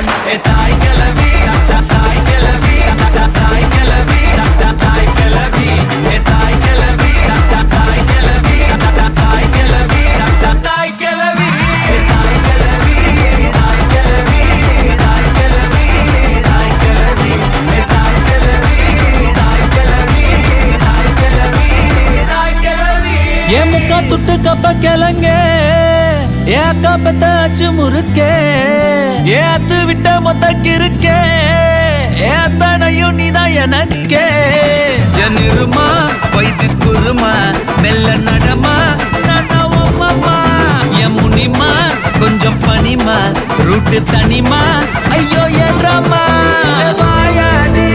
தாய் கிளவி தாய் கிளவி தாய் கிளவி தாய் கிளவி தாய் கிளவி தாய் கிளவி தாய் கிளவி தாய் கிளவி தாய் கிளவி தாய் கிளவி தாய் கிளவி தாய் கிளவி தாய் கிளவி தாய் கிளவி தாய் கிளவி தாய் கிளவி ஏ முக்கா துட்டு கப்ப கிளங்க ஏ அக்கா பத்தாச்சு முறுக்கே ஏ அத்து விட்ட மொத்தக்கு இருக்கே ஏ அத்தனையும் நீதான் எனக்கே என் இருமா வைத்திஸ் குருமா மெல்ல நடமா நானாவம்மா என் முனிமா கொஞ்சம் பனிமா ரூட்டு தனிமா ஐயோ என்றமா வாயா